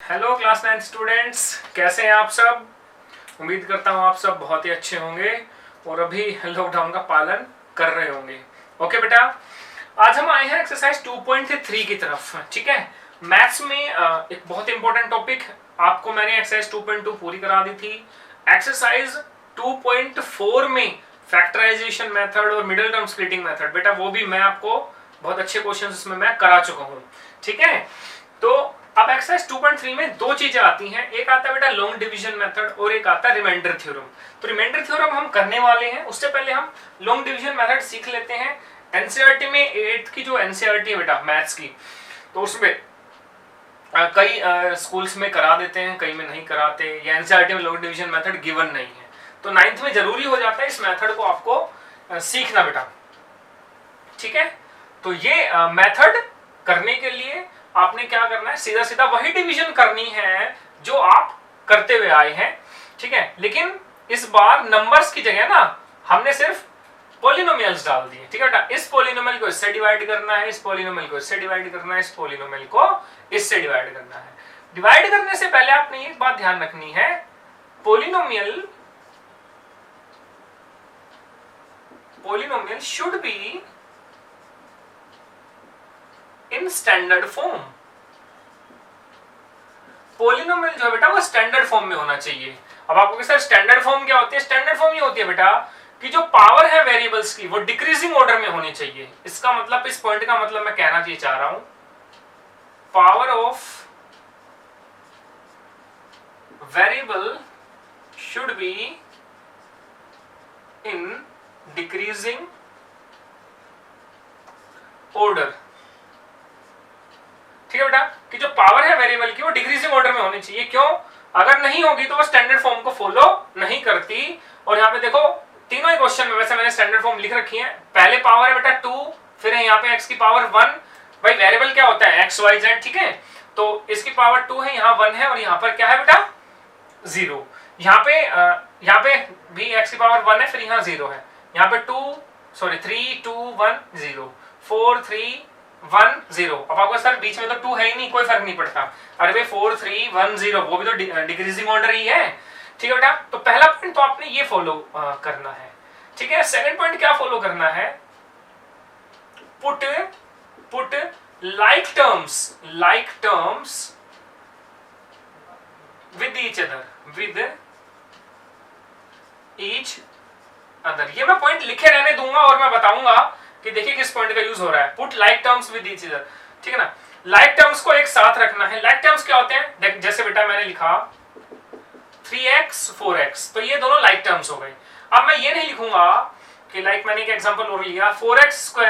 Hello class 9 students, कैसे हैं आप सब। उम्मीद करता हूँ आप सब बहुत ही अच्छे होंगे और अभी लॉकडाउन का पालन कर रहे होंगे। ओके बेटा, आज हम आए हैं एक्सरसाइज 2.3 की तरफ। ठीक है, मैथ्स में एक बहुत इंपॉर्टेंट टॉपिक आपको मैंने एक्सरसाइज 2.2 पूरी करा दी थी। एक्सरसाइज 2.4 में फैक्टराइजेशन मेथड और मिडिल टर्म स्प्लिटिंग मेथड, बेटा वो भी मैं आपको बहुत अच्छे क्वेश्चन इसमें मैं करा चुका हूँ। ठीक है, तो अब एक्सरसाइज 2.3 में दो चीजें आती हैं, एक आता है बेटा लॉन्ग डिवीजन मेथड और एक आता है रिमाइंडर थ्योरम। तो रिमाइंडर थ्योरम हम करने वाले हैं, उससे पहले हम लॉन्ग डिवीजन मेथड सीख लेते हैं। एनसीईआरटी में 8th की जो एनसीईआरटी है बेटा मैथ्स की, तो उसमें कई स्कूल्स में करा देते हैं, कई में नहीं कराते, या एनसीईआरटी में लॉन्ग डिवीजन मेथड गिवन नहीं है। तो 9th में जरूरी हो जाता है इस मेथड को आपको सीखना बेटा। ठीक है, तो ये मेथड करने के लिए आपने क्या करना है, सीधा सीधा वही डिवीजन करनी है जो आप करते हुए आए हैं। ठीक है, लेकिन इस बार नंबर्स की जगह ना हमने सिर्फ पॉलिनोमियल्स डाल दिए। ठीक है बेटा, इस पॉलिनोमियल को इससे डिवाइड करना है, इस पॉलिनोमियल को इससे डिवाइड करना है, इस पॉलिनोमियल को इससे डिवाइड करना है। डिवाइड करने से पहले आपने एक बात ध्यान रखनी है, polynomial should be in standard form. Polynomial जो है बेटा वो स्टैंडर्ड फॉर्म में होना चाहिए। अब आपको सर स्टैंडर्ड फॉर्म क्या होती है? स्टैंडर्ड फॉर्म ये होती है बेटा कि जो पावर है वेरिएबल्स की वो डिक्रीजिंग ऑर्डर में होनी चाहिए। इसका मतलब, इस पॉइंट का मतलब मैं कहना चाहिए चाह रहा हूं, power of variable should be in decreasing order. ठीक है बेटा, कि जो पावर है वेरिएबल की वो डिक्रीजिंग ऑर्डर में होनी चाहिए। क्यों? अगर नहीं होगी तो वो स्टैंडर्ड फॉर्म को फॉलो नहीं करती। और यहाँ पे देखो तीनों ही क्वेश्चन में वैसे मैंने स्टैंडर्ड फॉर्म लिख रखी है। पहले पावर है बेटा 2, फिर है यहाँ पे x की पावर 1। भाई वेरिएबल क्या होता है? x y z। ठीक है, तो इसकी पावर 2 है, यहाँ 1 है, और यहाँ पर क्या है बेटा 0। यहाँ पे भी x की पावर 1 है, फिर यहाँ 0 है, यहाँ पे 3 2 1 0 4 3 1 0। अब आपको सर बीच में तो 2 है ही नहीं, कोई फर्क नहीं पड़ता। अरे भाई 4 3 1 0 वो भी तो डिक्रीजिंग ऑर्डर ही है। ठीक है बेटा, तो पहला पॉइंट तो आपने ये फॉलो करना है। ठीक है, सेकंड पॉइंट क्या फॉलो करना है? Put like terms with each other. ये मैं पॉइंट लिखे रहने दूंगा और मैं बताऊंगा कि देखिए किस पॉइंट का यूज हो रहा है। Put like terms with each other. ठीक है ना, लाइक टर्म्स को एक साथ रखना है। लाइक टर्म्स क्या होते हैं? जैसे बेटा मैंने लिखा 3x 4x, तो ये दोनों लाइक टर्म्स हो गए। अब मैं ये नहीं लिखूंगा कि लाइक मैंने एक एग्जांपल और लिया 4x²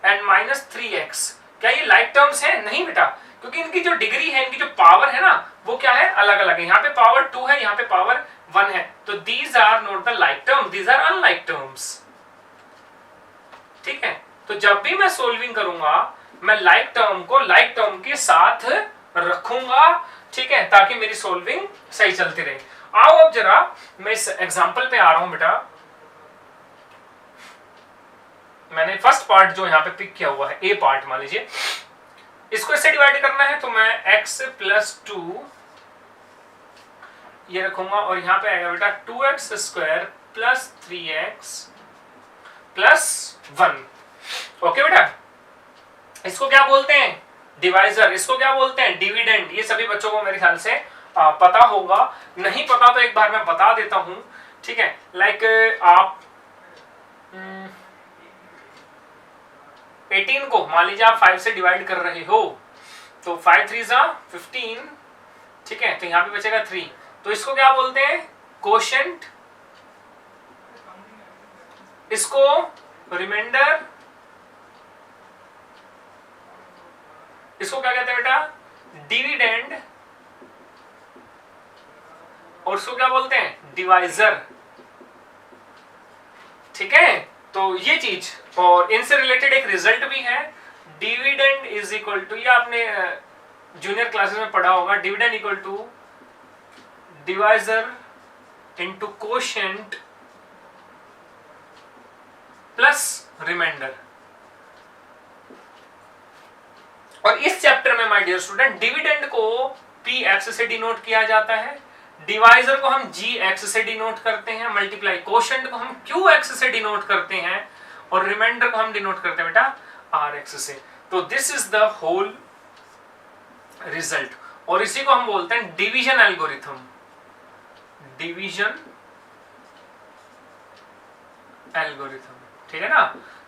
एंड -3x, क्या ये लाइक टर्म्स है? नहीं बेटा, क्योंकि इनकी जो डिग्री है, इनकी जो पावर है ना, वो क्या है? अलग अलग है। यहाँ पे पावर 2 है, यहाँ पे पावर 1 है, तो these are not the like terms, these are unlike terms. ठीक है, तो जब भी मैं सोल्विंग करूंगा मैं लाइक टर्म को लाइक टर्म के साथ रखूंगा। ठीक है, ताकि मेरी सोल्विंग सही चलती रहे। आओ अब जरा मैं इस एग्जांपल पे आ रहा हूं बेटा। मैंने फर्स्ट पार्ट जो यहां पे पिक किया हुआ है, ए पार्ट मान लीजिए, इसको इससे डिवाइड करना है, तो मैं x + 2 ये रखूंगा, और यहां पे आएगा बेटा 2x² + 3x + 1। ओके बेटा, इसको क्या बोलते हैं? डिवाइजर। इसको क्या बोलते हैं? डिविडेंड। ये सभी बच्चों को मेरे ख्याल से पता होगा, नहीं पता तो एक बार मैं बता देता हूं। ठीक है, लाइक आप 18 को मान लीजिए आप 5 से डिवाइड कर रहे हो, तो 5 3 = 15। ठीक है, तो यहां पे बचेगा 3, तो इसको क्या बोलते हैं? कोशेंट। इसको रिमाइंडर। इसको क्या कहते हैं बेटा? डिविडेंड। और इसको क्या बोलते हैं? डिवाइजर। ठीक है, तो ये चीज, और इनसे रिलेटेड एक रिजल्ट भी है, डिविडेंड इज इक्वल टू, ये आपने जूनियर क्लासेस में पढ़ा होगा, dividend equal to divisor into quotient plus remainder. और इस चैप्टर में माय डियर स्टूडेंट डिविडेंड को पी एक्स से डिनोट किया जाता है, डिवाइजर को हम जी एक्स से डिनोट करते हैं, मल्टीप्लाई कोशेंट को हम क्यू एक्स से डिनोट करते हैं, और रिमाइंडर को हम डिनोट करते हैं बेटा आर एक्स से। तो this is the whole result, और इसी को हम बोलते हैं डिवीजन एल्गोरिथम, डिवीजन एल्गोरिथम, ठीक है ना।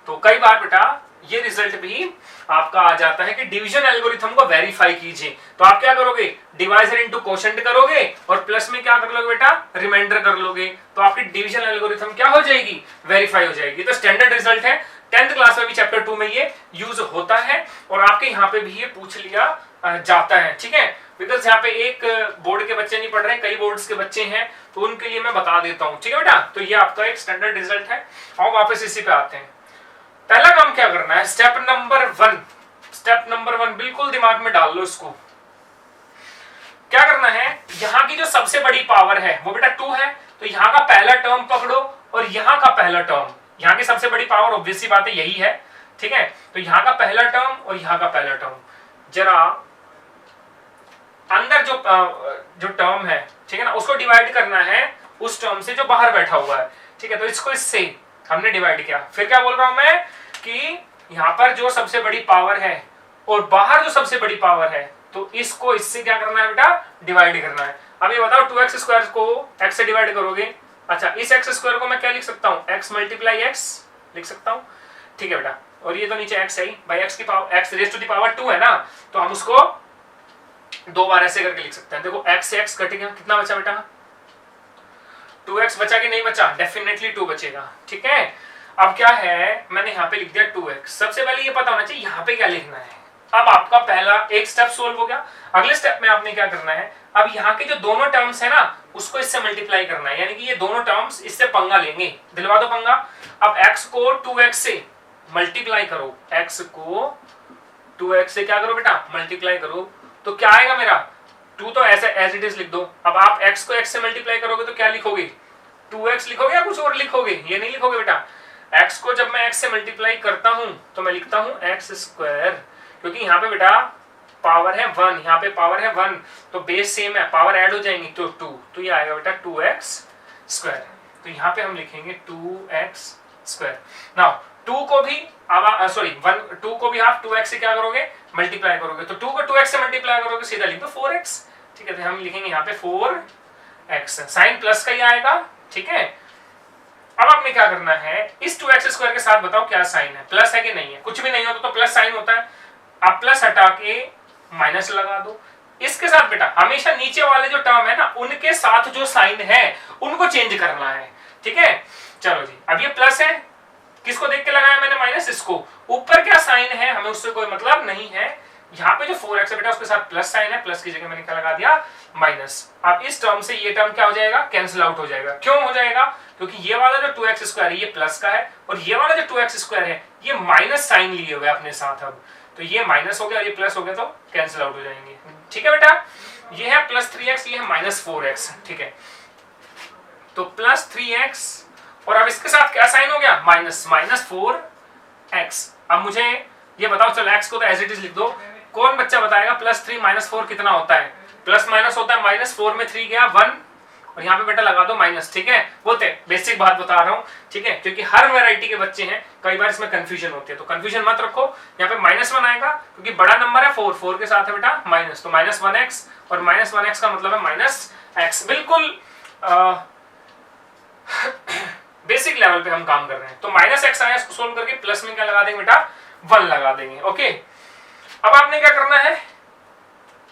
तो कई बार बेटा ये रिजल्ट भी आपका आ जाता है कि डिवीजन एल्गोरिथम को वेरीफाई कीजिए, तो आप क्या करोगे, डिवाइजर इनटू कोशेंट करोगे और प्लस में क्या कर लोगे बेटा, रिमाइंडर कर लोगे, तो आपकी डिवीजन एल्गोरिथम क्या हो जाएगी, वेरीफाई हो जाएगी। तो स्टैंडर्ड रिजल्ट है, 10th क्लास में भी चैप्टर 2 में ये यूज होता है, और आपके यहाँ पे भी ये पूछ लिया जाता है, ठीक है। बिकॉज यहाँ पे एक बोर्ड के बच्चे नहीं पढ़ रहे, कई बोर्ड्स के बच्चे हैं, तो उनके लिए मैं बता देता हूँ, ठीक है बेटा। तो ये आपका एक स्टैंडर्ड रिजल्ट है। और वापस इसी पे आते हैं, पहला काम क्या करना है, स्टेप नंबर 1, स्टेप नंबर 1 बिल्कुल दिमाग में डाल लो इसको। क्या करना है, यहाँ की जो सबसे बड़ी पावर है वो बेटा 2 है, तो यहाँ का पहला टर्म पकड़ो और यहाँ का पहला टर्म, यहाँ की सबसे बड़ी पावर ऑब्वियस सी बात है यही है, ठीक है। तो यहाँ का पहला टर्म और यहाँ का पहला टर्म, जरा अंदर जो टर्म है, ठीक है ना, उसको डिवाइड करना है उस टर्म से जो बाहर बैठा हुआ है, ठीक है। तो इसको इससे हमने डिवाइड किया, फिर क्या बोल रहा हूं मैं कि यहाँ पर जो सबसे बड़ी पावर है और बाहर जो सबसे बड़ी पावर है, तो इसको इससे क्या करना है बेटा, डिवाइड करना है। अब ये बताओ 2x स्क्वायर को x से डिवाइड करोगे, अच्छा इस x स्क्वायर को मैं क्या लिख सकता हूँ, x मल्टीप्लाई x लिख सकता हूँ, ठीक है बेटा। और ये तो नीचे x है ही भाई, x की power x raise to the power 2 है ना, तो हम उसको 2 बार ऐसे करके लिख सकते हैं। देखो x से x कटेगा, कितना बचा बेटा, 2x बचा कि नहीं बचा, डेफिनेटली 2 बचेगा, ठीक है। अब क्या है, मैंने यहाँ पे लिख दिया 2x। सबसे पहले ये पता होना चाहिए यहाँ पे क्या लिखना है। अब आपका पहला एक स्टेप सोल्व हो गया। अगले स्टेप में आपने क्या करना है, अब यहाँ के जो दोनों टर्म्स है ना उसको इससे मल्टीप्लाई करना है, यानी कि ये दोनों टर्म्स इससे पंगा लेंगे, दिलवा दो पंगा। अब x को 2x से मल्टीप्लाई करो, x को 2x से क्या करो बेटा, मल्टीप्लाई करो, तो क्या आएगा मेरा 2, तो ऐसे एज इट इज लिख दो। अब आप x को x से मल्टीप्लाई करोगे तो क्या लिखोगे, 2x लिखोगे या कुछ और लिखोगे, ये नहीं लिखोगे बेटा। x को जब मैं x से मल्टीप्लाई करता हूं तो मैं लिखता हूं x स्क्वायर, क्योंकि यहाँ पे बेटा पावर है 1, यहाँ पे पावर है 1, तो बेस सेम है, पावर ऐड हो जाएंगी तो 2, तो ये आएगा बेटा 2x स्क्वायर। तो यहाँ पे हम लिखेंगे 2x स्क्वायर। नाउ 2 को भी सॉरी 2 को भी आप 2x से क्या करोगे, मल्टीप्लाई करोगे, तो 2 को 2x से मल्टीप्लाई करोगे सीधा लिख दो 4x, ठीक है। तो हम लिखेंगे यहाँ पे 4x, साइन प्लस का ही आएगा, ठीक है। अब आपने क्या करना है, इस 2x स्क्वायर के साथ बताओ क्या साइन है, प्लस है कि नहीं है, कुछ भी नहीं होता तो प्लस साइन होता है, आप प्लस हटा के माइनस लगा दो। इसके साथ बेटा हमेशा नीचे वाले जो टर्म है ना उनके साथ जो साइन है उनको चेंज करना है, ठीक है। चलो जी, अब ये प्लस है, किसको देख के लगाया मैंने, माइनस, इसको। ऊपर क्या साइन है हमें उससे कोई मतलब नहीं है, यहाँ पे जो 4x है बेटा उसके साथ प्लस साइन है, प्लस की जगह मैंने क्या लगा दिया, माइनस। अब इस टर्म से ये टर्म क्या हो जाएगा, कैंसिल आउट हो जाएगा। क्यों हो जाएगा, क्योंकि ये वाला जो 2x स्क्वायर है ये प्लस का है, और ये वाला जो 2x स्क्वायर है ये माइनस साइन लिए हुए अपने साथ। अब तो ये माइनस हो गया और ये प्लस हो गया, तो कैंसिल आउट हो जाएंगे, ठीक है बेटा। ये है प्लस 3x, ये है माइनस 4x, ठीक है। तो प्लस 3x और अब इसके साथ क्या साइन हो गया, माइनस 4x। अब मुझे ये बताओ, चलो x को तो एज इट इज लिख दो, कौन बच्चा बताएगा प्लस 3 माइनस 4 कितना होता है, प्लस माइनस होता है, माइनस 4 में 3 गया 1, और यहाँ पे बेटा लगा दो माइनस, ठीक है। होते बेसिक बात बता रहा हूँ, ठीक है, क्योंकि हर वैरायटी के बच्चे हैं, कई बार इसमें कंफ्यूजन होती है, तो कंफ्यूजन मत रखो। यहाँ पे -1 आएगा क्योंकि बड़ा नंबर है 4 के साथ है बेटा माइनस, तो -1x, और -1x का मतलब है -x। बिल्कुल बेसिक लेवल पे हम काम कर रहे हैं। तो -x आया, इसको सोल्व करके प्लस में क्या लगा देंगे बेटा, 1 लगा देंगे, ओके। अब आपने क्या करना है,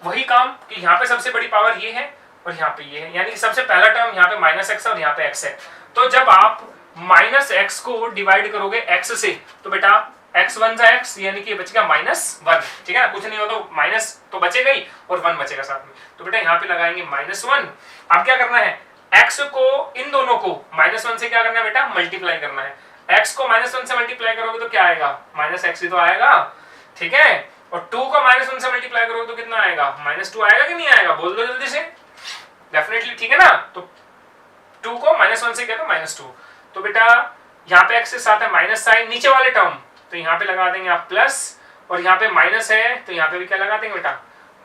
वही काम कि यहाँ पे सबसे बड़ी पावर ये है और यहाँ पे ये है, यानी कि सबसे पहला टर्म यहाँ पे -x है और यहाँ पे x है। तो जब आप -x को डिवाइड करोगे x से, तो बेटा x1 जा x, यानी कि बचेगा -1, ठीक है ना, कुछ नहीं हो तो माइनस तो बचेगा ही और 1 बचेगा साथ में, तो बेटा यहाँ पे लगाएंगे -1। अब क्या करना है, x को, इन दोनों को -1 से क्या करना है बेटा, मल्टीप्लाई करना है। x को -1 से मल्टीप्लाई करोगे तो क्या आएगा, -x ही तो आएगा, ठीक है। और 2 को -1 से मल्टीप्लाई करोगे तो कितना आएगा, -2 आएगा कि नहीं आएगा, बोल दो जल्दी से, डेफिनेटली, ठीक है ना। तो 2 को -1 से क्या, तो -2। तो बेटा यहाँ पे x के साथ है माइनस साइन, नीचे वाले टर्म, तो यहाँ पे लगा देंगे आप प्लस, और यहाँ पे माइनस है तो यहाँ पे भी क्या लगा देंगे बेटा,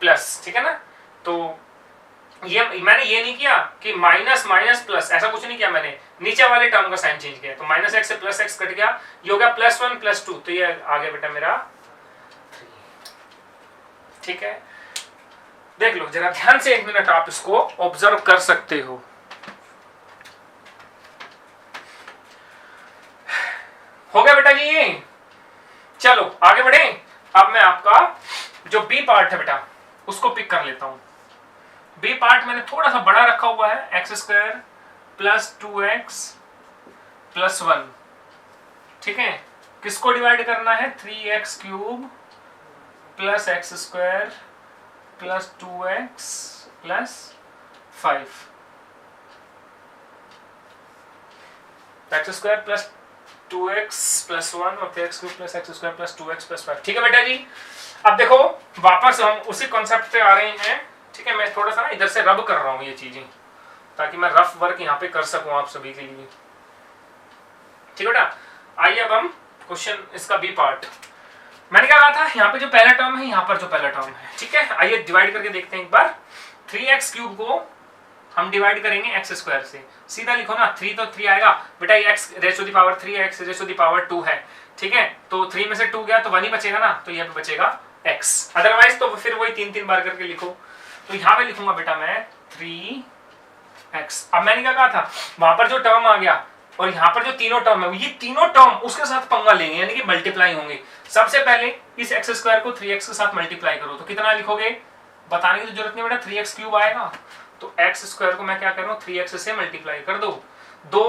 प्लस, ठीक है ना। तो ये मैंने ये नहीं किया कि माइनस माइनस प्लस, ऐसा कुछ नहीं किया मैंने, नीचे वाले टर्म का साइन चेंज किया। तो माइनस एक्स से प्लस एक्स कट गया, ये हो गया प्लस 1 प्लस 2, तो ये आ गया बेटा मेरा 3। ठीक है, देख लो जरा ध्यान से, 1 मिनट आप इसको ऑब्जर्व कर सकते हो। हो गया बेटा जी ये। चलो आगे बढ़े। अब मैं आपका जो बी पार्ट है बेटा उसको पिक कर लेता हूं। बी पार्ट मैंने थोड़ा सा बड़ा रखा हुआ है, x square plus 2x plus 1। ठीक है, किसको डिवाइड करना है, 3x cube plus x square plus 2x plus 5, x square plus 2x plus 1 और 3x cube plus x square plus 2x plus 5। ठीक है बेटा जी, अब देखो वापस हम उसी कॉन्सेप्ट पे आ रहे हैं। ठीक है, मैं थोड़ा सा ना इधर से रब कर रहा हूँ ये चीजें, ताकि मैं रफ वर्क यहाँ पे कर सकूँ आप सभी के लिए। ठीक है बेटा, आइए अब हम क्वेश्चन इसका बी पार्ट। मैंने क्या कहा था, यहाँ पे जो पहला टर्म है, यहाँ पर जो पहला टर्म है। ठीक है, आइए डिवाइड करके देखते हैं एक बार। 3x क्यूब को हम डिवाइड करेंगे एक्स स्क्वायर से, सीधा लिखो ना, 3 तो 3 आएगा बेटा, ये x raise to the power 3 है, x raise to the power 2 है। ठीक है, तो 3 में से 2 गया तो 1 ही बचेगा ना, तो यहाँ पे बचेगा x, अदरवाइज तो फिर वही 3 बार करके लिखो। तो यहाँ पे लिखूंगा बेटा मैं 3x। अब मैंने क्या कहा था, वहां पर जो टर्म आ गया और यहाँ पर जो तीनों टर्म है, ये तीनों टर्म उसके साथ पंगा लेंगे, यानी कि मल्टीप्लाई होंगे। सबसे पहले इस एक्स स्क्वायर को 3x के साथ मल्टीप्लाई करो, तो कितना लिखोगे, बताने की तो जरूरत नहीं बेटा, 3x क्यूब आएगा। तो एक्स स्क्वायर को मैं क्या कर रहा हूँ, 3x से मल्टीप्लाई कर दो। 2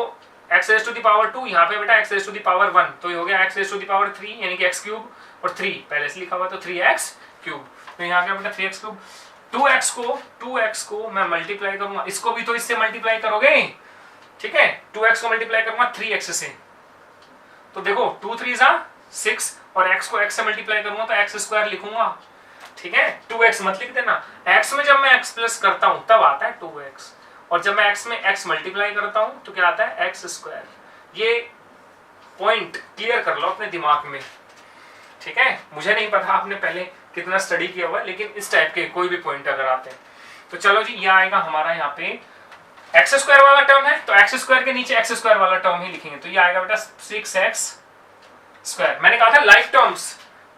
X raise to the power 2, यहाँ पे बेटा X raise to the power 1, तो ये हो गया X raise to the power 3, यानी कि एक्स क्यूब, और 3 पहले से लिखा हुआ तो 3x क्यूब, तो यहाँ क्या बेटा 3x क्यूब। 2x को मैं मल्टीप्लाई करूंगा, इसको भी तो इससे मल्टीप्लाई करोगे। ठीक है, 2x को मल्टीप्लाई करूंगा 3x से, तो देखो 2 3 6, और x को x से मल्टीप्लाई करूंगा तो x स्क्वायर लिखूंगा। ठीक है, 2x मत लिख देना, x में जब मैं x प्लस करता हूं तब आता है 2x, और जब मैं x में x मल्टीप्लाई करता हूं तो क्या आता है x स्क्वायर। ये पॉइंट क्लियर कर लो अपने दिमाग में। ठीक है, मुझे नहीं पता आपने पहले कितना स्टडी किया हुआ, लेकिन इस टाइप के कोई भी पॉइंट अगर आते हैं तो चलो जी, ये आएगा हमारा यहाँ पे एक्स स्क्वायर वाला टर्म है, तो एक्स स्क्वायर के नीचे एक्स स्क्वायर वाला टर्म ही लिखेंगे, तो ये आएगा बेटा 6x स्क्वायर। मैंने कहा था like terms,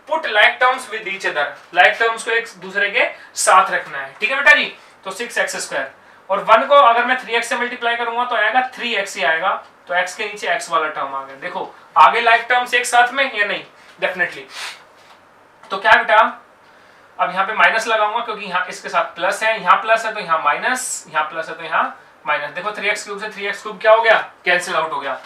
put like terms with each other, like terms को एक दूसरे के साथ रखना है। ठीक है बेटा जी, तो 6x स्क्वायर, और 1 को अगर मैं 3x से मल्टीप्लाई करूंगा तो आएगा 3x ही आएगा, तो x के नीचे x वाला टर्म आ गया। देखो आगे लाइक टर्म्स एक साथ में या नहीं, डेफिनेटली। तो क्या बेटा, अब यहाँ पे माइनस लगाऊंगा क्योंकि यहाँ इसके साथ प्लस है, यहाँ प्लस है तो यहाँ माइनस, यहाँ प्लस है तो यहाँ माइनस। देखो 3x क्यूब से 3x क्यूब क्या हो गया, कैंसिल आउट हो गया।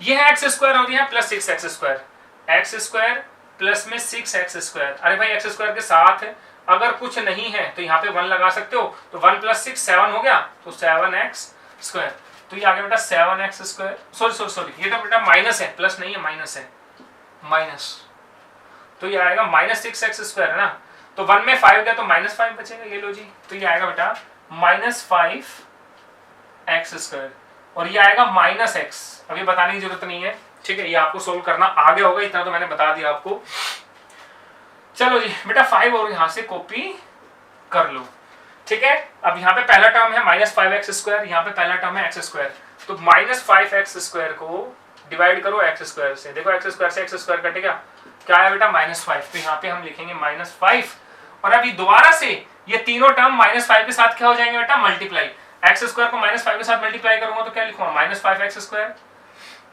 ये है एक्स स्क्वायर और यह plus 6x square, x square plus में 6x स्क्वायर। अरे भाई एक्स स्क्वायर के साथ अगर कुछ नहीं है तो यहाँ पे 1 लगा सकते हो, तो 1 प्लस 6 7 हो गया, तो 7x स्क्वायर। तो ये आ गया बेटा 7x स्क्वायर, सॉरी ये तो बेटा माइनस है, प्लस नहीं है, माइनस है, माइनस, तो ये आएगा माइनस 6x स्क्वायर है ना, तो 1 में 5 गया तो माइनस 5 बचेगा, ये लो जी, तो ये आएगा बेटा माइनस 5x स्क्वायर, और ये आएगा माइनस x। अब ये बताने की जरूरत नहीं है, ठीक है, ये आपको सोल्व करना आ गया होगा, इतना तो मैंने बता दिया आपको। चलो जी बेटा 5 और यहाँ से कॉपी कर लो। ठीक है, अब यहाँ पे पहला टर्म है माइनस 5x स्क्वायर, यहाँ पे पहला टर्म है एक्स स्क्वायर, तो माइनस 5x स्क्वायर को डिवाइड करो एक्स स्क्वायर से। देखो एक्स स्क्वायर से एक्स स्क्वायर कटेगा, क्या आया बेटा माइनस 5, तो यहाँ पे हम लिखेंगे माइनस 5, और अभी दोबारा से ये तीनों टर्म माइनस 5 के साथ क्या हो जाएंगे बेटा, मल्टीप्लाई। एक्स स्क्वायर को माइनस 5 के साथ मल्टीप्लाई करूंगा तो क्या लिखूंगा, माइनस 5x स्क्वायर।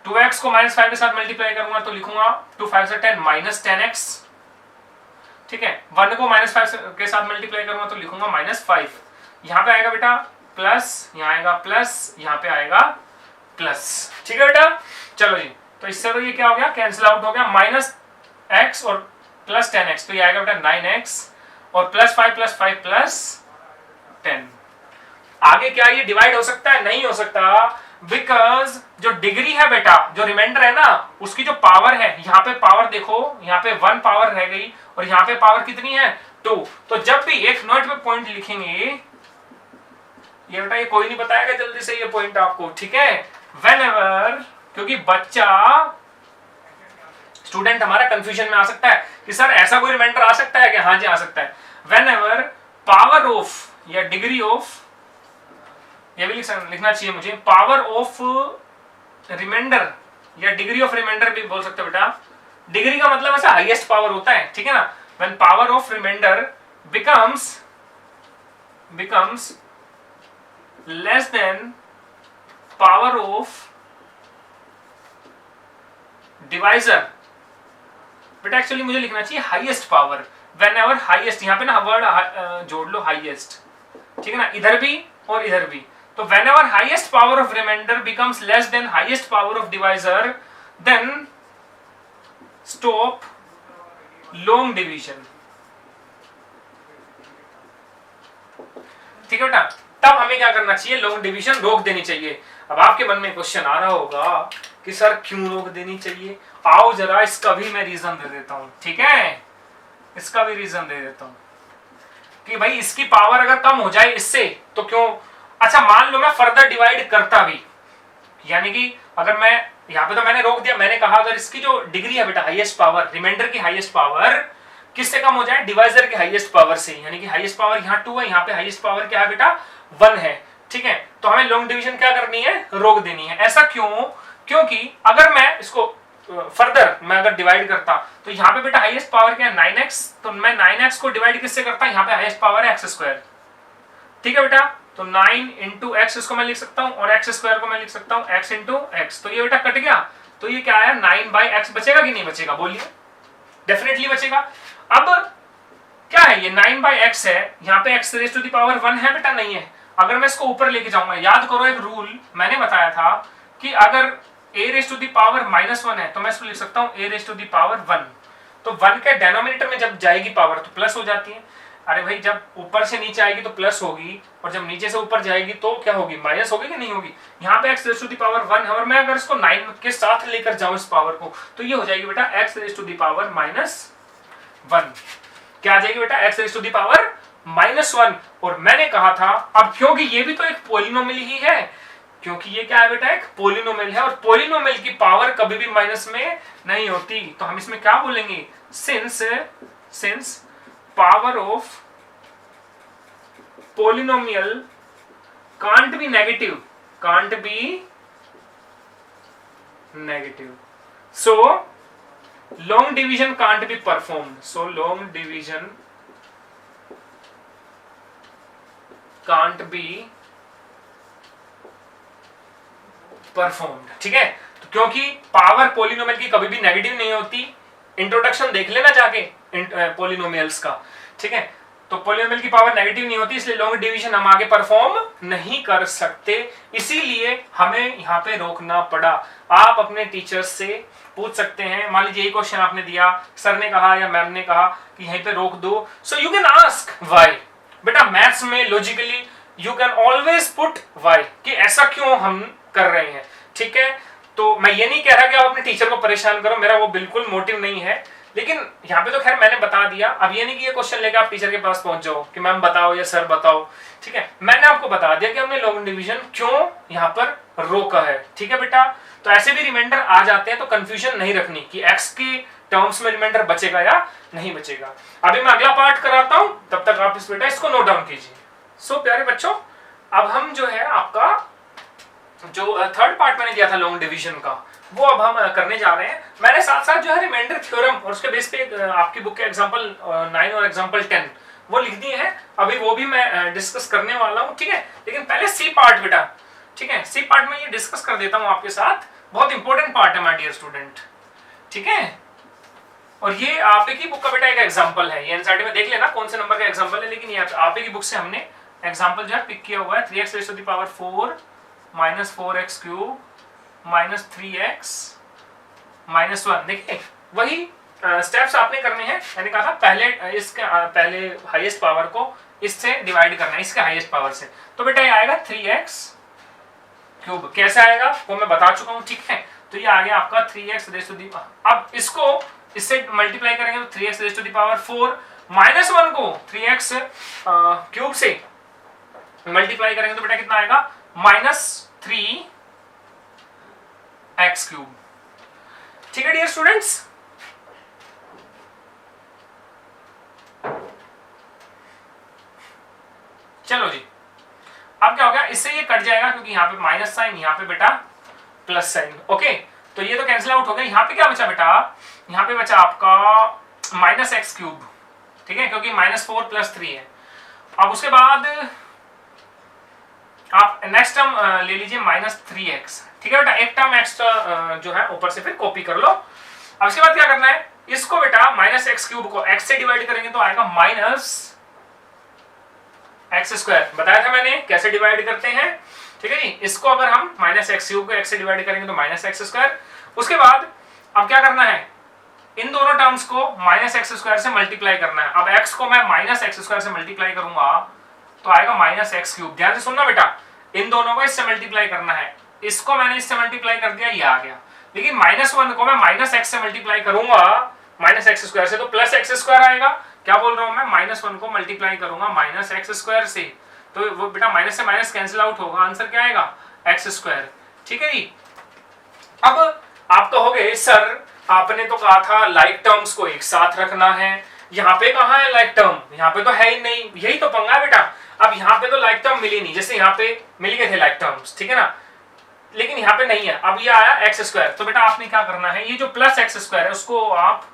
2x को माइनस 5 के साथ मल्टीप्लाई करूंगा तो लिखूंगा 2 5 से 10 माइनस 10x। ठीक है, 1 को माइनस 5 के साथ मल्टीप्लाई करूंगा तो लिखूंगा माइनस 5। यहाँ पे आएगा बेटा प्लस, यहाँ आएगा प्लस, यहाँ पे आएगा प्लस। ठीक है बेटा, चलो जी, तो इससे तो ये क्या हो गया, कैंसिल आउट हो गया, माइनस x और प्लस 10x, तो ये आएगा बेटा 9x, और प्लस 5 प्लस 10। आगे क्या ये डिवाइड हो सकता है, नहीं हो सकता, बिकॉज जो डिग्री है बेटा, जो रिमाइंडर है ना, उसकी जो पावर है, यहाँ पे पावर देखो, यहाँ पे 1 पावर रह गई, और यहाँ पे पावर कितनी है 2। तो जब भी एक नोट पे पॉइंट लिखेंगे, ये बेटा ये कोई नहीं बताएगा जल्दी से ये पॉइंट आपको, ठीक है। व्हेनेवर, क्योंकि बच्चा स्टूडेंट हमारा कंफ्यूजन में आ सकता है कि सर ऐसा कोई रिमाइंडर आ सकता है कि, हाँ जी आ सकता है। व्हेनेवर पावर ऑफ, या डिग्री ऑफ, ये भी लिखना चाहिए मुझे, पावर ऑफ रिमाइंडर या डिग्री ऑफ रिमाइंडर भी बोल सकते हो बेटा। डिग्री का मतलब ऐसा हाईएस्ट पावर होता है, ठीक है ना। When power of remainder becomes less than power of divisor, but actually मुझे लिखना चाहिए highest power. Whenever highest, यहाँ पे ना वर्ड जोड़ लो हाईएस्ट, ठीक है ना, इधर भी और इधर भी। तो whenever highest power of remainder becomes less than highest power of divisor, then stop long division. ठीक है बेटा, तब हमें क्या करना चाहिए, लॉन्ग डिवीजन रोक देनी चाहिए। अब आपके मन में क्वेश्चन आ रहा होगा कि सर क्यों रोक देनी चाहिए, आओ जरा इसका भी मैं रीजन दे देता हूं, ठीक है। इसका भी रीजन दे देता हूं कि भाई इसकी पावर अगर कम हो जाए इससे तो क्यों। अच्छा मान लो मैं फर्दर डिवाइड करता भी, यानी कि अगर मैं यहाँ पे तो मैंने रोक दिया, मैंने कहा अगर इसकी जो डिग्री है बेटा हाईएस्ट पावर, रिमाइंडर की हाईएस्ट पावर किससे कम हो जाए, डिवाइजर के हाईएस्ट पावर से, यानी कि हाईएस्ट पावर यहाँ 2 है, यहाँ पे हाईएस्ट पावर क्या है बेटा 1 है, ठीक है। तो हमें लॉन्ग डिवीजन क्या करनी है, रोक देनी है। ऐसा क्यों, क्योंकि अगर मैं इसको फर्दर मैं अगर डिवाइड करता तो यहाँ पे बेटा हाईएस्ट पावर क्या है 9x, तो मैं 9x को डिवाइड किससे करता, यहाँ पे हाईएस्ट पावर है x², ठीक है बेटा। तो 9 इंटू एक्स इसको मैं लिख सकता हूँ और x² को मैं लिख सकता हूँ x इंटू एक्स। तो ये बेटा कट गया, तो ये क्या है 9/x बचेगा कि नहीं बचेगा, बोलिए। डेफिनेटली बचेगा। अब क्या है ये 9/x है, यहाँ पे x⁻1 है बेटा, नहीं है। अगर मैं इसको ऊपर लेके जाऊंगा, याद करो एक रूल मैंने बताया था कि अगर a⁻1 है तो मैं इसको लिख सकता हूँ a⁻1। तो 1 के डेनोमिनेटर में जब जाएगी पावर तो प्लस हो जाती है। अरे भाई जब ऊपर से नीचे आएगी तो प्लस होगी, और जब नीचे से ऊपर जाएगी तो क्या होगी, माइनस होगी कि नहीं होगी। यहाँ पे x⁻1 है और मैं अगर इसको 9 के साथ लेकर जाऊं इस पावर को, तो ये हो जाएगी बेटा x⁻1। क्या आ जाएगी बेटा x⁻1। और मैंने कहा था अब क्योंकि ये भी तो एक पोलिनोमियल ही है, क्योंकि ये क्या है बेटा एक पोलिनोमियल है, और पोलिनोमियल की पावर कभी भी माइनस में नहीं होती। तो हम इसमें क्या बोलेंगे, since power of polynomial can't be negative, so long division can't be performed, ठीक है। तो क्योंकि पावर पोलिनोमियल की कभी भी नेगेटिव नहीं होती, इंट्रोडक्शन देख लेना जाके पोलिनोमियल्स का, ठीक है। तो पोलिनोमियल की पावर नेगेटिव नहीं होती, इसलिए लॉन्ग डिवीजन हम आगे परफॉर्म नहीं कर सकते, इसीलिए हमें यहाँ पे रोकना पड़ा। आप अपने टीचर से पूछ सकते हैं, मान लीजिए यही क्वेश्चन आपने दिया, सर ने कहा या मैम ने कहा कि यहीं पे रोक दो, so you can ask why. बेटा मैथ्स में logically you can always put why, कि ऐसा क्यों हम कर रहे हैं, ठीक है। तो मैं ये नहीं कह रहा कि आप अपने टीचर को परेशान करो, मेरा वो बिल्कुल मोटिव नहीं है, लेकिन यहाँ पे तो खैर मैंने बता दिया। अब ये नहीं कि ये क्वेश्चन लेकर आप टीचर के पास पहुंच जाओ कि मैम बताओ या सर बताओ, ठीक है। मैंने आपको बता दिया कि हमने लॉन्ग डिवीजन क्यों यहाँ पर रोका है, ठीक है बेटा। तो ऐसे भी रिमाइंडर आ जाते हैं तो कंफ्यूजन नहीं रखनी कि x के टर्म्स में रिमाइंडर बचेगा या नहीं बचेगा। अभी मैं अगला पार्ट कराता हूं, तब तक आप इस बेटा इसको नोट डाउन कीजिए। सो प्यारे बच्चों, अब हम जो है आपका जो थर्ड पार्ट मैंने दिया था लॉन्ग डिवीजन का, वो अब हम करने जा रहे हैं। मैंने साथ साथ जो है रिमाइंडर थ्योरम और उसके बेस पे आपकी बुक के एग्जांपल 9 और एग्जांपल 10 वो लिख दिए हैं, अभी वो भी मैं डिस्कस करने वाला हूं, ठीक है। लेकिन पहले सी पार्ट बेटा, ठीक है, सी पार्ट में ये डिस्कस कर देता हूं आपके साथ, बहुत इंपॉर्टेंट पार्ट है माय डियर स्टूडेंट, ठीक है। और ये आप ही की बुक का बेटा एक एग्जांपल है, ये एनसीईआरटी में देख लेना कौन से नंबर का एग्जांपल है, लेकिन ये आप ही की बुक से हमने एग्जांपल जो है पिक किया हुआ है। 3x⁻4 -4x³ -3x-1। देखिए वही स्टेप्स आपने करने हैं, मैंने कहा था पहले इसके पहले हाईएस्ट पावर को इससे डिवाइड करना है, इसके हाईएस्ट पावर से। तो बेटा ये आएगा 3x³। कैसे आएगा वो मैं बता चुका हूं, ठीक है। तो ये आ गया आपका 3x⁻, अब इसको इससे मल्टीप्लाई करेंगे तो 3x⁻4 -1 को 3x³ से मल्टीप्लाई करेंगे तो बेटा कितना आएगा -3x³, ठीक है डियर स्टूडेंट्स। चलो जी, अब क्या हो गया, इससे ये कट जाएगा क्योंकि यहाँ पे माइनस साइन, यहाँ पे बेटा प्लस साइन। ओके, तो ये तो कैंसिल आउट हो गया। यहाँ पे क्या बचा बेटा, यहाँ पे बचा आपका माइनस एक्स क्यूब, ठीक है, क्योंकि -4 + 3 है। अब उसके बाद आप नेक्स्ट टर्म ले लीजिए -3x, ठीक है बेटा, एक टर्म एक्स्ट्रा जो है ऊपर से फिर कॉपी कर लो। अब इसके बाद क्या करना है, इसको बेटा -x³ को x से डिवाइड करेंगे तो आएगा -x²। बताया था मैंने कैसे डिवाइड करते हैं, ठीक है जी। इसको अगर हम -x³ को x से डिवाइड करेंगे तो -x²। उसके बाद अब क्या करना है, इन दोनों टर्म्स को -x² से मल्टीप्लाई करना है। अब x को मैं -x² से मल्टीप्लाई करूंगा तो आएगा -x³। ध्यान से सुनना बेटा, इन दोनों को इससे मल्टीप्लाई करना है। इसको मैंने इससे मल्टीप्लाई कर दिया, ये आ गया। लेकिन -1 को मैं -x से मल्टीप्लाई करूंगा -x² से तो +x² आएगा। क्या बोल रहा हूं मैं, -1 को मल्टीप्लाई करूंगा -x² से तो वो बेटा माइनस से माइनस कैंसिल आउट होगा, आंसर क्या आएगा x²। ठीक है जी। अब आप कहोगे सर आपने तो कहा था लाइक टर्म्स को एक साथ रखना है, यहाँ पे कहाँ है लाइक टर्म, यहाँ पे तो है ही नहीं। यही तो पंगा है बेटा, अब यहाँ पे तो लाइक टर्म मिली नहीं, जैसे यहाँ पे मिल गए थे लाइक टर्म्स, ठीक है ना, लेकिन यहाँ पे नहीं है। अब ये आया x², तो बेटा आपने क्या करना है, ये जो +x² है उसको आप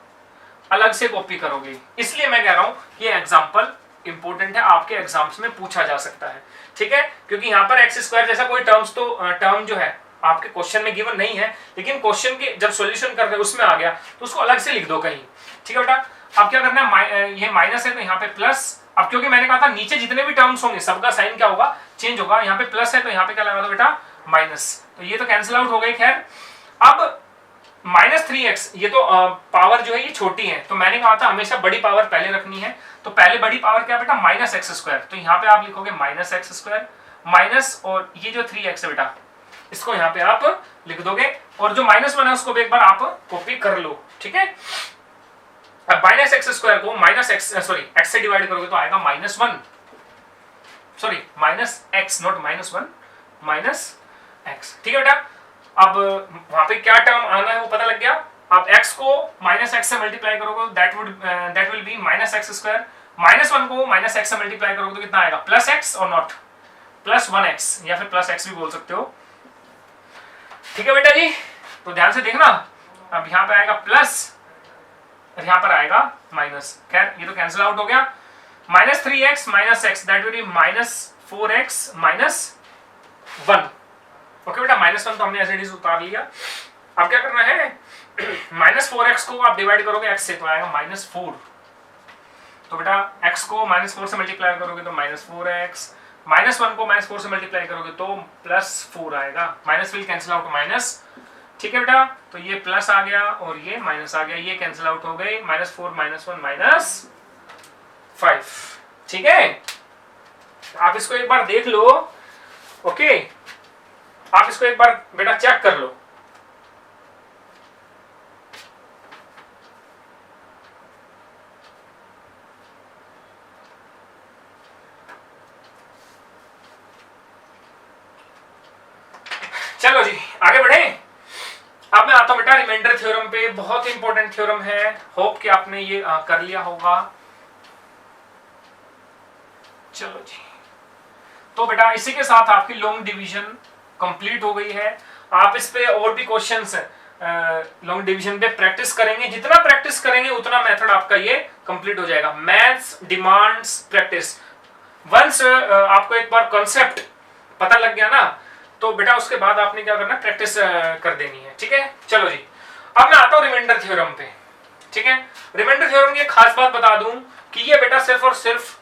अलग से कॉपी करोगे। इसलिए मैं कह रहा हूँ ये एग्जाम्पल इंपॉर्टेंट है, आपके एग्जाम्स में पूछा जा सकता है, ठीक है, क्योंकि यहाँ पर x² जैसा कोई टर्म जो है आपके क्वेश्चन में गिवन नहीं है, लेकिन क्वेश्चन के जब सॉल्यूशन कर रहे हैं उसमें आ गया तो उसको अलग से लिख दो कहीं, ठीक है बेटा। अब क्या करना है, ये माइनस है तो यहाँ पे प्लस। अब क्योंकि मैंने कहा था नीचे जितने भी टर्म्स होंगे सबका साइन क्या होगा, चेंज होगा। यहाँ पे प्लस है तो यहाँ पे क्या लगा दो बेटा माइनस, तो ये तो कैंसिल आउट हो गई। खैर अब -3x, ये तो पावर जो है ये छोटी है, तो मैंने कहा था हमेशा बड़ी पावर पहले रखनी है, तो पहले बड़ी पावर क्या बेटा -x², तो यहाँ पे आप लिखोगे -x² माइनस, और ये जो 3x है बेटा इसको यहाँ पे आप लिख दोगे, और जो -1 है उसको भी एक बार आप कॉपी कर लो, ठीक है। अब -x² को x से डिवाइड करोगे तो आएगा -1, सॉरी -x नॉट -1 -x, ठीक है बेटा। अब वहां पे क्या टर्म आना है वो पता लग गया। अब x को -x से मल्टीप्लाई करोगे दैट विल बी -x², -1 को -x से मल्टीप्लाई करोगे तो कितना आएगा +x और नॉट +1x, या फिर +x भी बोल सकते हो, ठीक है बेटा जी। तो ध्यान से देखना, अब यहाँ पे आएगा प्लस और यहाँ पर आएगा माइनस। खैर ये तो कैंसिल आउट हो गया। -3x -x that will be -4x -1। Okay बेटा, -1 तो हमने एज इट इज उतार लिया। अब क्या करना है, -4x को आप डिवाइड करोगे x से तो आएगा -4, तो बेटा x को -4 से मल्टीप्लाई करोगे तो -4x, -1 को -4 से मल्टीप्लाई करोगे तो +4 आएगा। Minus will cancel out minus, ठीक है बेटा। तो ये प्लस आ गया और ये माइनस आ गया, ये कैंसिल आउट हो गए, -4 -1 -5, ठीक है। आप इसको एक बार देख लो, ओके, आप इसको एक बार बेटा चेक कर लो। चलो जी आगे बढ़े। अब मैं आता हूं बेटा रिमाइंडर थ्योरम पे, बहुत इंपॉर्टेंट थ्योरम है, होप कि आपने ये कर लिया होगा। चलो जी, तो बेटा इसी के साथ आपकी लॉन्ग डिवीजन कंप्लीट हो गई है। आप इस पे और भी क्वेश्चंस लॉन्ग डिवीजन पे प्रैक्टिस करेंगे, जितना प्रैक्टिस करेंगे उतना मेथड आपका ये कंप्लीट हो जाएगा। Maths demands practice. वंस आपको एक बार कॉन्सेप्ट पता लग गया ना, तो बेटा उसके बाद आपने क्या करना, प्रैक्टिस कर देनी है, ठीक है। चलो जी, अब मैं आता हूं रिमाइंडर थ्योरम पे, ठीक है। रिमाइंडर थ्योरम की एक खास बात बता दूं कि ये बेटा सिर्फ और सिर्फ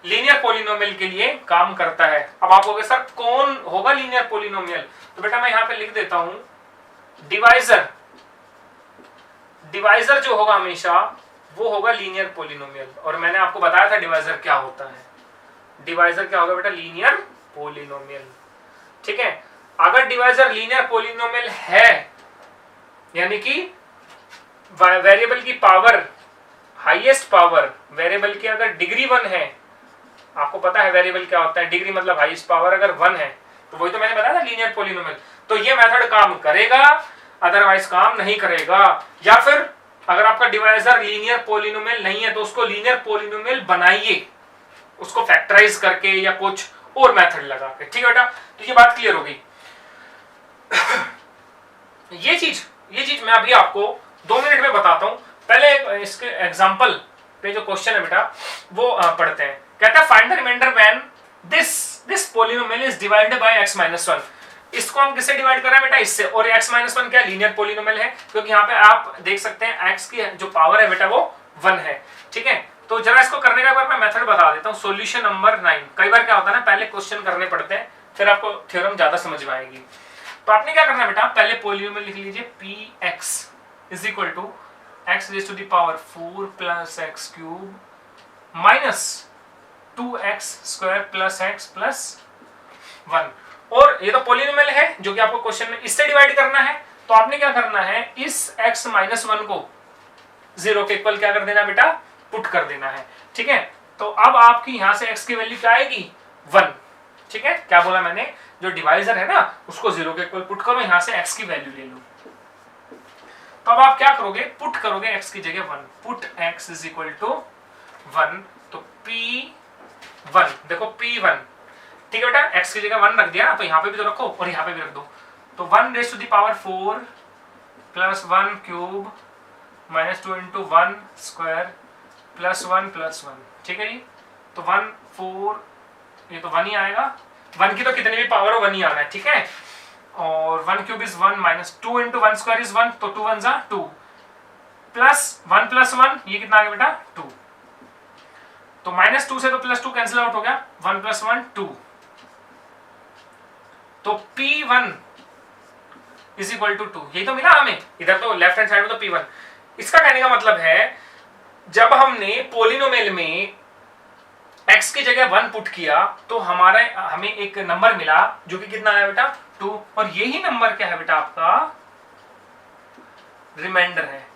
लीनियर पॉलिनोमियल के लिए काम करता है। अब आप कहोगे सर कौन होगा लीनियर पॉलिनोमियल, तो बेटा मैं यहां पे लिख देता हूं डिवाइजर। डिवाइजर जो होगा हमेशा वो होगा लीनियर पॉलिनोमियल, और मैंने आपको बताया था डिवाइजर क्या होता है। डिवाइजर क्या होगा बेटा, लीनियर पॉलिनोमियल, ठीक है। अगर डिवाइजर लीनियर पॉलिनोमियल है, यानी कि वेरिएबल की पावर, हाईएस्ट पावर वेरिएबल की अगर डिग्री 1 है, आपको पता है वेरिएबल क्या होता है, डिग्री मतलब हाईएस्ट पावर अगर 1 है, तो वही तो मैंने बताया था लीनियर पॉलिनोमियल, तो ये मेथड काम करेगा, अदरवाइज काम नहीं करेगा। या फिर अगर आपका डिवाइजर लीनियर पॉलिनोमियल नहीं है तो उसको लीनियर पॉलिनोमियल बनाइए, उसको फैक्टराइज करके या कुछ और मेथड लगा के। ठीक है बेटा, तो ये बात क्लियर होगी। ये चीज मैं अभी आपको 2 मिनट में बताता हूं। पहले इसके एग्जांपल पे जो क्वेश्चन है बेटा वो पढ़ते हैं। कहता है find the remainder when this polynomial is divided by x - 1। इसको हम किससे डिवाइड कर रहे हैं बेटा? इससे। और x - 1 क्या लीनियर पॉलिनोमियल है, क्योंकि यहाँ पे आप देख सकते हैं x की जो पावर है बेटा वो 1 है। ठीक है, तो जरा इसको करने का एक बार मैं मेथड बता देता हूँ। Solution number 9। कई बार क्या होता है ना, पहले क्वेश्चन करने पड़ते हैं, फिर आपको थ्योरम ज्यादा समझ में आएगी। तो आपने क्या करना है बेटा, पहले पॉलिनोमियल लिख लीजिए px is equal to x raise to the power 4 plus x cube minus 2x square plus x plus 1। और ये तो पॉलिनोमियल है जो कि आपको क्वेश्चन में इससे डिवाइड करना है। तो आपने क्या करना है, इस x - 1 को 0 के इक्वल क्या कर देना बेटा, पुट कर देना है। ठीक है, तो अब आपकी यहां से x की वैल्यू क्या आएगी, 1। ठीक है, क्या बोला मैंने, जो डिवाइजर है ना उसको 0 के इक्वल पुट करो, यहां से x की वैल्यू ले लो। तो अब आप क्या करोगे, पुट करोगे x की जगह 1। Put x is equal to 1, तो p1 देखो p1। ठीक है बेटा, x की जगह 1 रख दिया, तो यहाँ पे भी तो रखो और यहाँ पे भी रख दो। तो 1 raise to the power 4 plus 1 cube minus 2 into 1 square plus 1 plus 1। ठीक है जी, तो 1 4 ये तो 1 ही आएगा। 1 की तो कितनी भी पावर हो 1 ही आना है। ठीक है, और 1 cube is 1 minus 2 into 1 square is 1, तो 2 1 जा 2 प्लस 1 प्लस 1 ये कितना आ गया बेटा 2। तो माइनस 2 से तो प्लस 2 कैंसिल आउट हो गया, 1 प्लस 1 2। तो P1 इज इक्वल टू 2, यही तो मिला हमें। इधर तो लेफ्ट हैंड साइड में तो P1। इसका कहने का मतलब है जब हमने पॉलिनोमियल में x की जगह 1 पुट किया तो हमें एक नंबर मिला जो कि कितना आया बेटा 2। और यही नंबर क्या है बेटा, आपका रिमाइंडर है।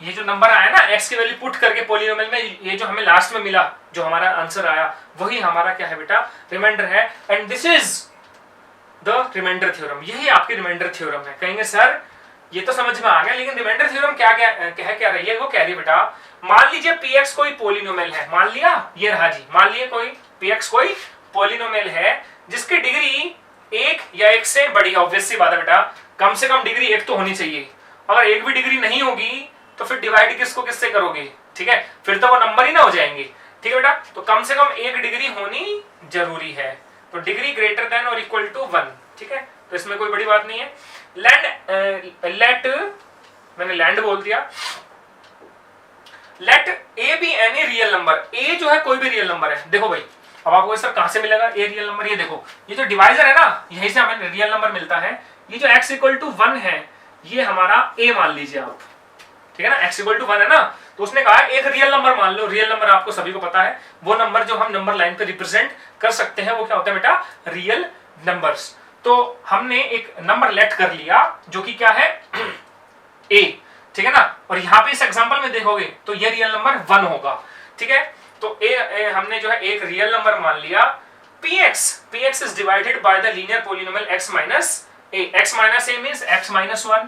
ये जो नंबर आया ना x की वैल्यू पुट करके पॉलिनोमियल में, ये जो हमें लास्ट में मिला, जो हमारा आंसर आया, वही हमारा क्या है बेटा, रिमाइंडर है। And this is the remainder theorem. यही आपकी रिमाइंडर थ्योरम है। कहेंगे सर ये तो समझ में आ गया, लेकिन रिमाइंडर थ्योरम क्या रही है, वो कह रही है बेटा, मान लीजिए px कोई पॉलिनोमियल है, मान लिया, ये रहा जी, मान लिए कोई px कोई पॉलिनोमियल है जिसकी डिग्री 1 या 1 से बड़ी है। ऑब्वियस सी बात है बेटा, कम से कम डिग्री 1 तो होनी चाहिए। अगर एक भी डिग्री नहीं होगी तो फिर डिवाइड किससे करोगे? ठीक है, फिर तो वो नंबर ही ना हो जाएंगे। ठीक है बेटा, तो कम से कम 1 डिग्री होनी जरूरी है। तो डिग्री ग्रेटर देन और इक्वल टू 1। ठीक है, तो इसमें कोई बड़ी बात नहीं है। मैंने लैंड बोल दिया। Let a be any real number. A जो है कोई भी रियल नंबर है। देखो भाई, अब आपको सर कहां से मिलेगा ए रियल नंबर? ये देखो, ये जो डिवाइजर है ना, यहीं से हमें रियल नंबर मिलता है। ये जो x इक्वल टू 1 है, ये हमारा a मान लीजिए आप। ठीक है ना, x इक्वल टू 1 है ना, तो उसने कहा एक रियल नंबर मान लो। रियल नंबर आपको सभी को पता है, वो नंबर जो हम नंबर लाइन पे रिप्रेजेंट कर सकते हैं वो क्या होता है बेटा, रियल नंबर्स। तो हमने एक नंबर लेट कर लिया जो कि क्या है a। ठीक है ना, और यहाँ पे इस एग्जांपल में देखोगे तो ये रियल नंबर 1 होगा। ठीक है, तो a हमने जो है एक रियल नंबर मान लिया। px is divided by the linear polynomial x minus a। x minus a means x minus 1।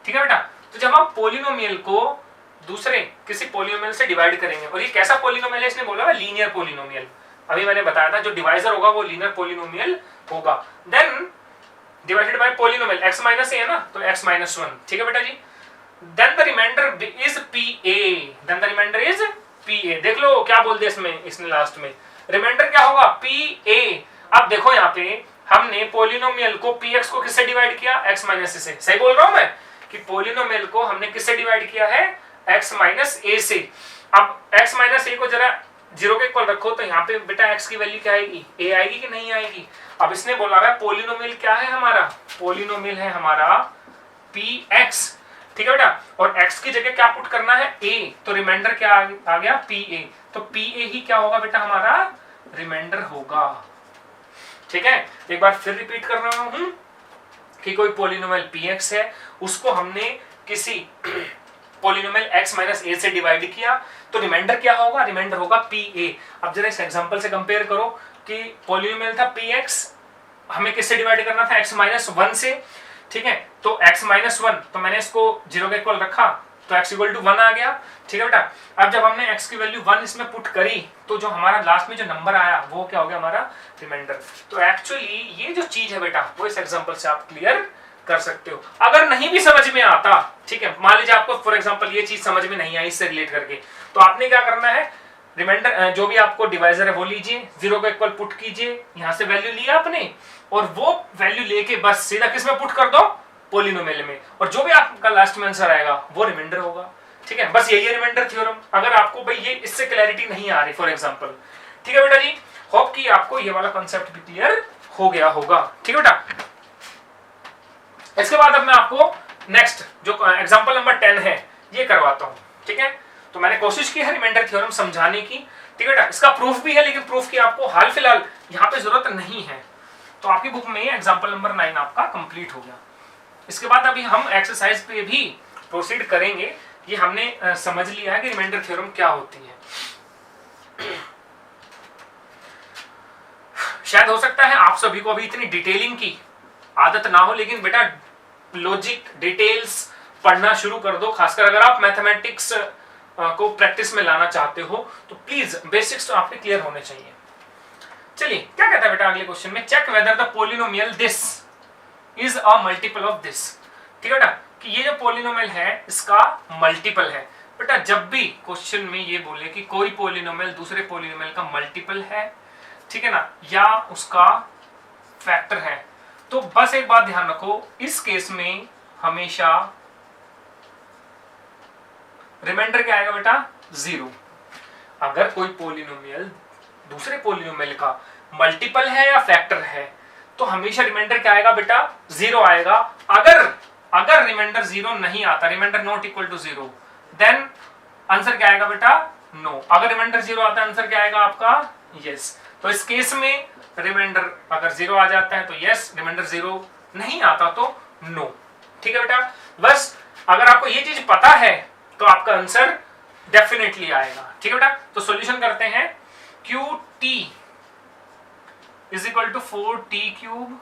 ठीक है बेटा, तो जब हम पॉलिनोमियल को दूसरे किसी पॉलिनोमियल से डिवाइड करेंगे, और ये कैसा पॉलिनोमियल है, इसने बोला है लीनियर पॉलिनोमियल। अभी मैंने बताया था जो डिवाइजर होगा वो लीनियर पॉलिनोमियल होगा। Then divided by polynomial x minus a है ना, तो x माइनस 1। ठीक है बेटा जी, then the reminder is pa। देख लो क्या बोल दिया इसने लास्ट में, रिमाइंडर क्या होगा pa। अब देखो यहाँ पे हमने पॉलिनोमियल को px को किससे डिवाइड किया, x माइनस a से। सही बोल रहा हूं मैं कि पॉलिनोमियल को हमने किससे डिवाइड किया है, x माइनस a से। अब x माइनस a को जरा 0 के इक्वल रखो, तो यहाँ पे बेटा x की वैल्यू क्या आएगी, a आएगी कि नहीं आएगी। अब इसने बोला है पॉलिनोमियल क्या है हमारा, पॉलिनोमियल है हमारा px। ठीक है बेटा, और x की जगह क्या पुट करना है, a, तो रिमाइंडर क्या आ गया pa। तो pa ही क्या होगा बेटा, हमारा रिमाइंडर होगा। ठीक है, एक बार फिर रिपीट कर रहा हूं कि कोई पॉलिनोमियल px है, उसको हमने किसी पॉलिनोमियल x माइनस a से डिवाइड किया, तो रिमाइंडर क्या होगा, रिमाइंडर होगा pa। अब जरा इस एग्जांपल से कंपेयर करो कि पॉलिनोमियल था px, हमें किससे डिवाइड करना था, x माइनस 1 से। ठीक है, तो x माइनस 1, तो मैंने इसको 0 के इक्वल रखा, तो x इक्वल टू 1 आ गया। ठीक है बेटा, अब जब हमने x की वैल्यू 1 इसमें पुट करी तो जो हमारा लास्ट में जो नंबर आया वो क्या हो गया, हमारा रिमाइंडर। तो एक्चुअली ये जो चीज है बेटा वो इस एग्जांपल से आप क्लियर कर सकते हो। अगर नहीं भी समझ में आता, ठीक है, मान लीजिए आपको फॉर एग्जांपल ये चीज समझ में नहीं आई इससे रिलेट करके, तो आपने क्या करना है, रिमाइंडर जो भी आपको डिवाइजर है वो लीजिए, 0 को इक्वल पुट कीजिए, यहां से वैल्यू लिया आपने और वो वैल्यू लेके बस सीधा किस में पुट कर दो, पॉलिनोमियल में, और जो भी आपका लास्ट में आंसर आएगा वो रिमाइंडर होगा। ठीक है, बस यही है रिमाइंडर थ्योरम। अगर आपको भाई ये इससे क्लैरिटी नहीं आ रही फॉर एग्जांपल, ठीक है बेटा जी, होप कि आपको ये वाला कांसेप्ट भी क्लियर हो गया होगा। ठीक है बेटा, इसके बाद अब मैं आपको नेक्स्ट जो एग्जांपल नंबर 10 है ये करवाता हूं। ठीक है, तो मैंने कोशिश की है रिमाइंडर थ्योरम समझाने की। ठीक है बेटा, इसका प्रूफ भी है लेकिन प्रूफ की आपको हाल फिलहाल यहाँ पे जरूरत नहीं है। तो आपकी बुक में एग्जांपल नंबर 9 आपका कंप्लीट हो गया। इसके बाद अभी हम एक्सरसाइज पे भी प्रोसीड करेंगे। ये हमने समझ लिया है कि रिमाइंडर थ्योरम क्या होती है। शायद हो सकता है आप सभी को अभी इतनी डिटेलिंग की आदत ना हो, लेकिन बेटा लॉजिक डिटेल्स पढ़ना शुरू कर दो, खासकर अगर आप मैथमेटिक्स को प्रैक्टिस में लाना चाहते हो तो प्लीज बेसिक्स तो आपके क्लियर होने चाहिए। चलिए क्या कहता है बेटा अगले क्वेश्चन में, check whether the polynomial this is a multiple of this. ठीक है बेटा, कि ये जो पॉलिनोमियल है इसका मल्टीपल है। बेटा जब भी क्वेश्चन में ये बोले कि कोई पॉलिनोमियल दूसरे पॉलिनोमियल का मल्टीपल है, ठीक है ना, या उसका फैक्टर है, तो बस एक बात ध्यान रखो, इस केस में हमेशा रिमाइंडर क्या आएगा बेटा, 0। अगर कोई पॉलिनोमियल दूसरे पॉलिनोमियल का मल्टीपल है या फैक्टर है तो हमेशा रिमाइंडर क्या आएगा बेटा, 0 आएगा। अगर रिमाइंडर 0 नहीं आता, remainder not equal to 0, then answer क्या आएगा बेटा, नो। अगर रिमाइंडर 0 आता है आंसर क्या आएगा आपका, यस। तो इस केस में रिमाइंडर अगर 0 आ जाता है तो यस, रिमाइंडर 0 नहीं आता तो नो। ठीक है बेटा, बस अगर आपको ये चीज पता है तो आपका आंसर डेफिनेटली आएगा। ठीक है बेटा, तो सॉल्यूशन करते हैं। QT is equal to 4t cube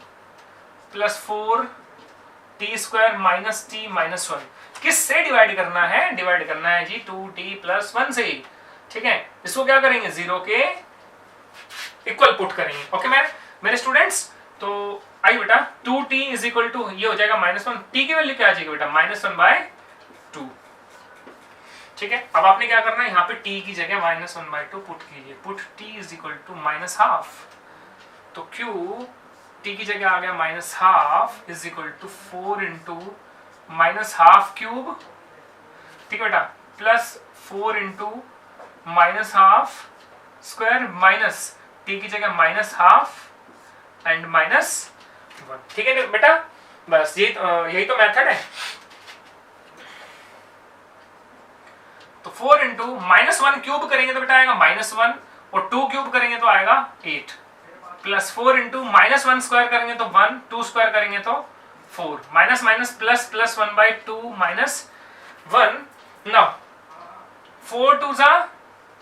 plus 4t square minus t minus 1। किससे डिवाइड करना है, डिवाइड करना है जी 2t प्लस 1 से। ठीक है, इसको क्या करेंगे, 0 के इक्वल पुट करेंगे। ओके मेरे स्टूडेंट्स, तो आइए बेटा 2t इज इक्वल टू ये हो जाएगा माइनस 1, t की वैल्यू क्या आ जाएगी बेटा, -1/2। ठीक है, अब आपने क्या करना है, यहाँ पे t की जगह -1/2 पुट कीजिए। Put t is equal to -1/2, तो q t की जगह आ गया -1/2 is equal to 4 into -1/2 cube, ठीक है बेटा, plus 4 into -1/2 square minus t की जगह -1/2 एंड -1। ठीक है बेटा, बस यही तो मेथड है। तो 4 इंटू -1 क्यूब करेंगे तो बेटा आएगा -1, और 2 क्यूब करेंगे तो आएगा 8, प्लस 4 इंटू -1 स्क्वायर करेंगे तो 1, 2 स्क्वायर करेंगे तो 4, minus minus plus plus 1/2 -1। Now 4 2 जा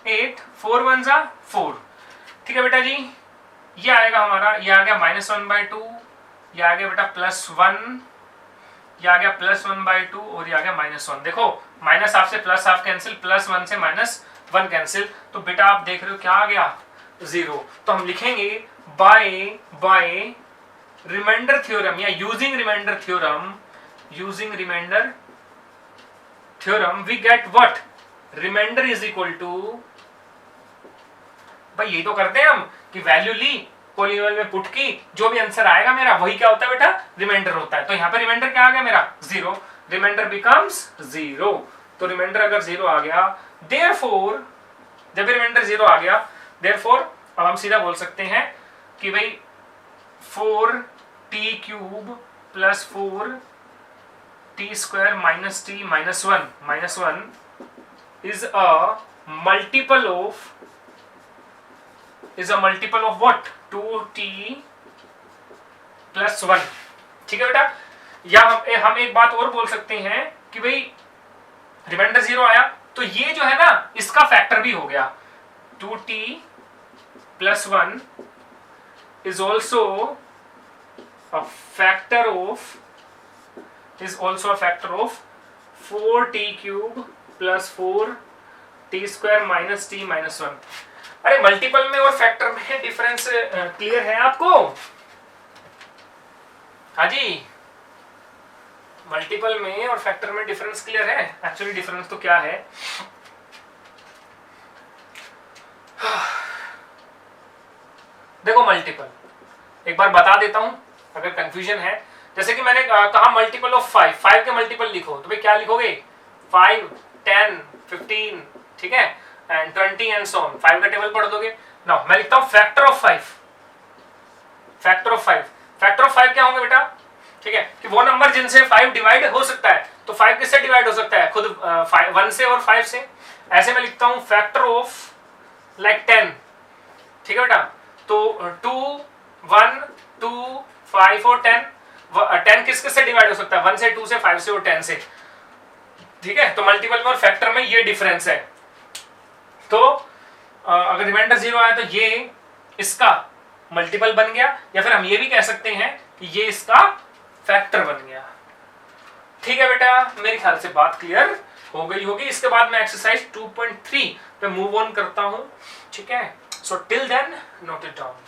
8, 4 1 जा 4। ठीक है बेटा जी, ये आएगा हमारा, ये आ गया -1/2, ये आ गया बेटा +1, ये आ गया +1/2 और ये आ गया -1। देखो माइनस हाफ से प्लस हाफ कैंसिल, +1 से -1 कैंसिल, तो बेटा आप देख रहे हो क्या आ गया, 0। तो हम लिखेंगे बाय रिमाइंडर थ्योरम या using remainder theorem we get what, remainder is equal to, भाई यही तो करते हैं हम कि वैल्यू ली, पॉलिनोमियल में पुट की, जो भी आंसर आएगा मेरा वही क्या होता है बेटा, रिमाइंडर होता है। तो यहाँ पे रिमाइंडर क्या आ गया मेरा, 0, रिमाइंडर बिकम्स 0। तो रिमाइंडर अगर 0 आ गया, देयरफॉर जब रिमाइंडर 0 आ गया, देयरफॉर अब हम सीधा बोल सकते हैं कि भाई 4t cube plus 4t square minus t minus 1 is a multiple of what, 2t plus 1। ठीक है बेटा, या हम एक बात और बोल सकते हैं कि भाई रिमाइंडर 0 आया तो ये जो है ना इसका फैक्टर भी हो गया, 2t plus 1 is also a factor of 4t³ plus 4t² minus t minus 1। अरे मल्टीपल में और फैक्टर में डिफरेंस क्लियर है आपको? हाँ जी, मल्टीपल में और फैक्टर में डिफरेंस क्लियर है? एक्चुअली डिफरेंस तो क्या है, देखो मल्टीपल एक बार बता देता हूं अगर कंफ्यूजन है। जैसे कि मैंने कहा मल्टीपल ऑफ 5 के मल्टीपल लिखो, तो भाई क्या लिखोगे? 5, 10, 15, ठीक है, एंड 20 एंड सो ऑन। 5 का टेबल पढ़ दोगे। नाउ मैं लिखता हूं factor of 5। Factor of 5, factor of 5 क्या होंगे बेटा? ठीक है, कि वो नंबर जिनसे 5 डिवाइड हो सकता है। तो 5 किससे डिवाइड हो सकता है? खुद 1 से और 5 से। ऐसे मैं लिखता हूं फैक्टर ऑफ लाइक 10, ठीक है बेटा। तो 2, 1, 2, 5 और 10। 10 किस किस से डिवाइड हो सकता है? 1 से, 2 से, 5 से और 10 से, ठीक है। तो मल्टीपल में और फैक्टर में ये डिफरेंस है। तो अगर रिमाइंडर 0 आया तो ये इसका मल्टीपल बन गया, या फिर हम ये भी कह सकते हैं कि ये इसका फैक्टर बन गया। ठीक है बेटा, मेरे ख्याल से बात क्लियर हो गई होगी। इसके बाद मैं एक्सरसाइज 2.3 पे मूव ऑन करता हूं, ठीक है। So till then note it down.